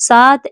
7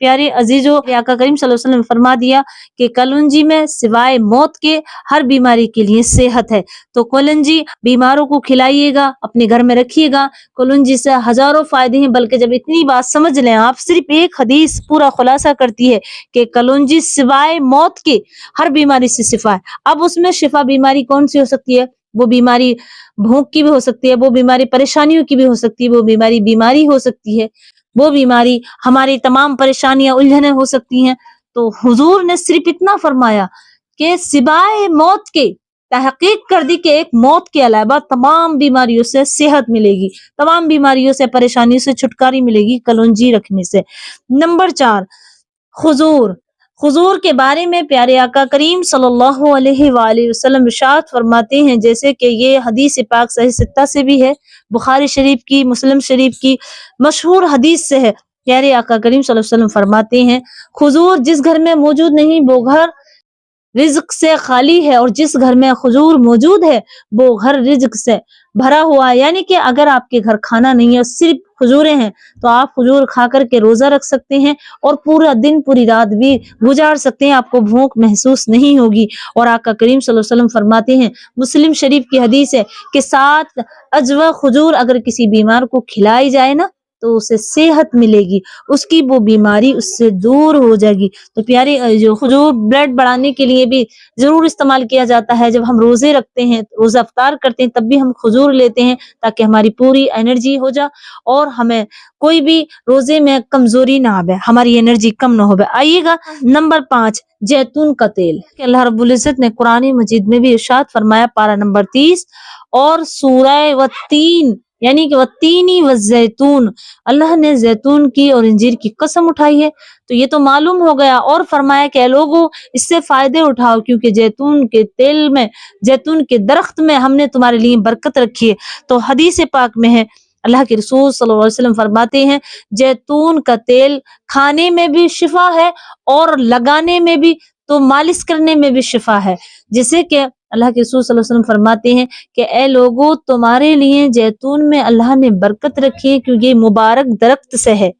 پیارے عزیزو، آقا کریم صلی اللہ علیہ وسلم نے فرما دیا کہ کلونجی میں سوائے موت کے ہر بیماری کے لیے صحت ہے۔ تو کلونجی بیماروں کو کھلائیے گا، اپنے گھر میں رکھیے گا۔ کلونجی سے ہزاروں فائدے ہیں، بلکہ جب اتنی بات سمجھ لیں آپ، صرف ایک حدیث پورا خلاصہ کرتی ہے کہ کلونجی سوائے موت کے ہر بیماری سے شفا ہے۔ اب اس میں شفا بیماری کون سی ہو سکتی ہے؟ وہ بیماری بھوک کی بھی ہو سکتی ہے، وہ بیماری پریشانیوں کی بھی ہو سکتی ہے، وہ بیماری ہو سکتی ہے، وہ بیماری ہماری تمام پریشانیاں الجھنیں ہو سکتی ہیں۔ تو حضور نے صرف اتنا فرمایا کہ سوائے موت کے، تحقیق کر دی کہ ایک موت کے علاوہ تمام بیماریوں سے صحت ملے گی، تمام بیماریوں سے، پریشانیوں سے چھٹکاری ملے گی کلونجی رکھنے سے۔ نمبر 4، خضور۔ خضور کے بارے میں پیارے آقا کریم صلی اللہ علیہ وآلہ وسلم ارشاد فرماتے ہیں، جیسے کہ یہ حدیث پاک صحیح 6 سے بھی ہے، بخاری شریف کی، مسلم شریف کی مشہور حدیث سے ہے۔ پیارے آقا کریم صلی اللہ علیہ وسلم فرماتے ہیں، خضور جس گھر میں موجود نہیں وہ گھر رزق سے خالی ہے، اور جس گھر میں خضور موجود ہے وہ گھر رزق سے بھرا ہوا ہے۔ یعنی کہ اگر آپ کے گھر کھانا نہیں ہے، صرف کھجوریں ہیں، تو آپ کھجور کھا کر کے روزہ رکھ سکتے ہیں اور پورا دن پوری رات بھی گزار سکتے ہیں، آپ کو بھوک محسوس نہیں ہوگی۔ اور آقا کریم صلی اللہ علیہ وسلم فرماتے ہیں، مسلم شریف کی حدیث ہے کہ 7 اجوا کھجور اگر کسی بیمار کو کھلائی جائے نا تو اسے صحت ملے گی، اس کی وہ بیماری اس سے دور ہو جائے گی۔ تو پیارے جو کھجور بلڈ بڑھانے کے لیے بھی ضرور استعمال کیا جاتا ہے۔ جب ہم روزے رکھتے ہیں، روزہ افطار کرتے ہیں، تب بھی ہم کھجور لیتے ہیں تاکہ ہماری پوری انرجی ہو جائے اور ہمیں کوئی بھی روزے میں کمزوری نہ آئے، ہماری انرجی کم نہ ہو۔ آئیے گا نمبر 5، جیتون کا تیل۔ اللہ رب العزت نے قرآن مجید میں بھی ارشاد فرمایا، پارہ نمبر 30 اور سورہ والتین، یعنی کہ والتینی والزیتون، اللہ نے زیتون کی اور انجیر کی قسم اٹھائی ہے۔ تو یہ تو معلوم ہو گیا، اور فرمایا کہ اے لوگوں اس سے فائدے اٹھاؤ، کیونکہ زیتون کے تیل میں، زیتون کے درخت میں ہم نے تمہارے لیے برکت رکھی ہے۔ تو حدیث پاک میں ہے، اللہ کے رسول صلی اللہ علیہ وسلم فرماتے ہیں، زیتون کا تیل کھانے میں بھی شفا ہے اور لگانے میں بھی، تو مالش کرنے میں بھی شفا ہے۔ جیسے کہ اللہ کے رسول صلی اللہ علیہ وسلم فرماتے ہیں کہ اے لوگوں تمہارے لیے زیتون میں اللہ نے برکت رکھی ہے، کیونکہ یہ مبارک درخت سے ہے،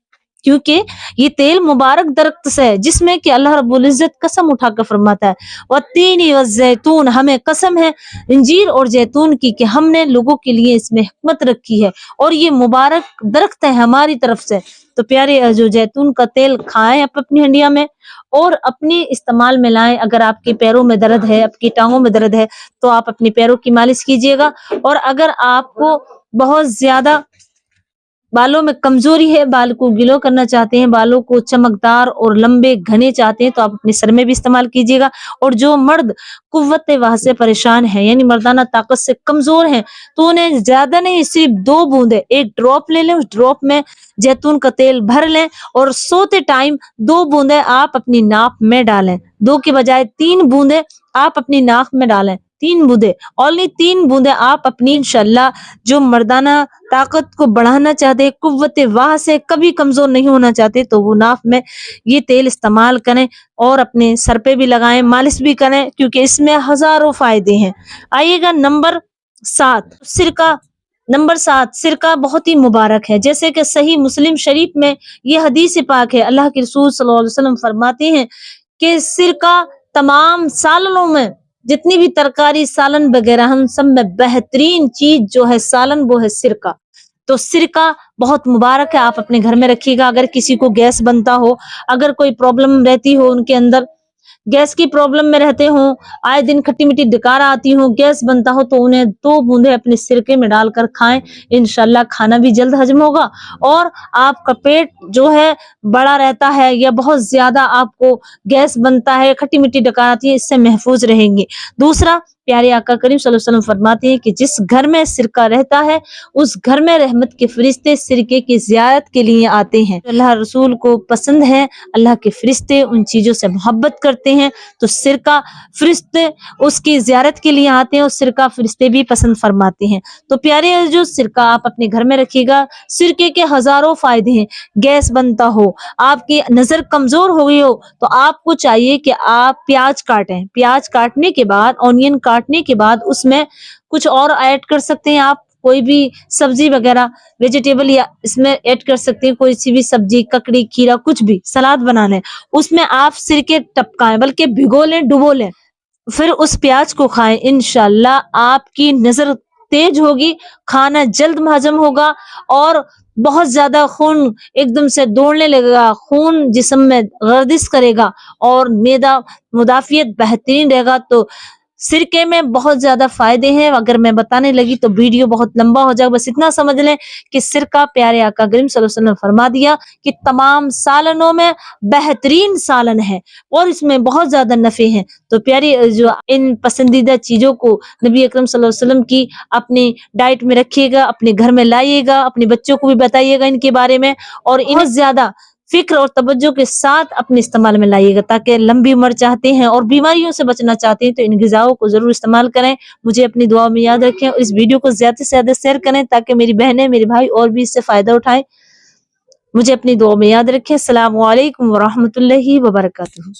کیونکہ یہ تیل مبارک درخت سے ہے، جس میں کہ اللہ رب العزت قسم اٹھا کر فرماتا ہے، والتین والزیتون، ہمیں قسم ہے انجیر اور زیتون کی کہ ہم نے لوگوں کے لیے اس میں حکمت رکھی ہے اور یہ مبارک درخت ہے ہماری طرف سے۔ تو پیارے جو زیتون کا تیل کھائیں آپ اپنی ہنڈیا میں اور اپنے استعمال میں لائیں۔ اگر آپ کے پیروں میں درد ہے، آپ کی ٹانگوں میں درد ہے، تو آپ اپنے پیروں کی مالش کیجیے گا۔ اور اگر آپ کو بہت زیادہ بالوں میں کمزوری ہے، بال کو گلو کرنا چاہتے ہیں، بالوں کو چمکدار اور لمبے گھنے چاہتے ہیں، تو آپ اپنے سر میں بھی استعمال کیجیے گا۔ اور جو مرد قوت وحی سے پریشان ہیں، یعنی مردانہ طاقت سے کمزور ہیں، تو انہیں زیادہ نہیں، صرف 2 بوندیں، ایک ڈراپ لے لیں، اس ڈراپ میں زیتون کا تیل بھر لیں اور سوتے ٹائم 2 بوندیں آپ اپنی ناک میں ڈالیں، 2 کے بجائے 3 بوندیں آپ اپنی ناک میں ڈالیں، 3 بوندیں، اونلی 3 بوندیں آپ اپنی، انشاءاللہ جو مردانہ طاقت کو بڑھانا چاہتے، قوت واہ سے کبھی کمزور نہیں ہونا چاہتے، تو وہ ناف میں یہ تیل استعمال کریں اور اپنے سر پہ بھی لگائیں، مالش بھی کریں، کیونکہ اس میں ہزاروں فائدے ہیں۔ آئیے گا نمبر 7، سرکہ۔ نمبر 7، سرکہ بہت ہی مبارک ہے، جیسے کہ صحیح مسلم شریف میں یہ حدیث پاک ہے، اللہ کے رسول صلی اللہ علیہ وسلم فرماتے ہیں کہ سرکہ تمام سالنوں میں، جتنی بھی ترکاری سالن وغیرہ ہم سب میں بہترین چیز جو ہے سالن، وہ ہے سرکہ۔ تو سرکہ بہت مبارک ہے، آپ اپنے گھر میں رکھیے گا۔ اگر کسی کو گیس بنتا ہو، اگر کوئی پرابلم رہتی ہو، ان کے اندر گیس کی پرابلم میں رہتے ہوں، آئے دن کھٹی میٹھی ڈکار آتی ہوں، گیس بنتا ہو، تو انہیں 2 بوندیں اپنے سرکے میں ڈال کر کھائیں، انشاءاللہ کھانا بھی جلد ہضم ہوگا اور آپ کا پیٹ جو ہے بڑا رہتا ہے، یا بہت زیادہ آپ کو گیس بنتا ہے، کھٹی میٹھی ڈکار آتی ہے، اس سے محفوظ رہیں گے۔ دوسرا، پیارے آقا کریم صلی اللہ علیہ وسلم فرماتے ہیں کہ جس گھر میں سرکہ رہتا ہے اس گھر میں رحمت کے فرشتے سرکے کی زیارت کے لیے آتے ہیں۔ اللہ رسول کو پسند ہے، اللہ کے فرشتے ان چیزوں سے محبت کرتے ہیں، تو سرکہ فرشتے اس کی زیارت کے لیے آتے ہیں اور سرکہ فرشتے بھی پسند فرماتے ہیں۔ تو پیارے جو سرکہ آپ اپنے گھر میں رکھیے گا، سرکے کے ہزاروں فائدے ہیں۔ گیس بنتا ہو، آپ کی نظر کمزور ہو گئی ہو، تو آپ کو چاہیے کہ آپ پیاز کاٹیں، پیاز کاٹنے کے بعد، اونین کاٹنے کے بعد اس میں کچھ اور ایڈ کر سکتے ہیں آپ، کوئی بھی سبزی وغیرہ ویجیٹیبل یا اس میں ایڈ کر سکتے ہیں، کوئی سی بھی سبزی، ککڑی، کھیرا، کچھ بھی سلاد بنانا ہے، اس میں آپ سرکے ٹپکائیں، بلکہ بھگو لیں، ڈبو لیں، پھر اس پیاز کو کھائیں، انشاءاللہ آپ کی نظر تیز ہوگی، کھانا جلد ہضم ہوگا، اور بہت زیادہ خون ایک دم سے دوڑنے لگے گا، خون جسم میں گردش کرے گا، اور معدہ مدافعت بہترین رہے گا۔ تو سرکے میں بہت زیادہ فائدے ہیں، اگر میں بتانے لگی تو ویڈیو بہت لمبا ہو جائے گا، بس اتنا سمجھ لیں کہ سرکہ پیارے آقا کریم صلی اللہ علیہ وسلم نے فرما دیا کہ تمام سالنوں میں بہترین سالن ہے، اور اس میں بہت زیادہ نفع ہیں۔ تو پیاری جو ان پسندیدہ چیزوں کو نبی اکرم صلی اللہ علیہ وسلم کی اپنی ڈائٹ میں رکھیے گا، اپنے گھر میں لائیے گا، اپنے بچوں کو بھی بتائیے گا ان کے بارے میں، اور انہیں زیادہ فکر اور توجہ کے ساتھ اپنے استعمال میں لائیے گا، تاکہ لمبی عمر چاہتے ہیں اور بیماریوں سے بچنا چاہتے ہیں تو ان غذاؤں کو ضرور استعمال کریں۔ مجھے اپنی دعا میں یاد رکھیں، اور اس ویڈیو کو زیادہ سے زیادہ شیئر کریں تاکہ میری بہنیں، میرے بھائی اور بھی اس سے فائدہ اٹھائیں۔ مجھے اپنی دعا میں یاد رکھیں۔ السلام علیکم ورحمۃ اللہ وبرکاتہ۔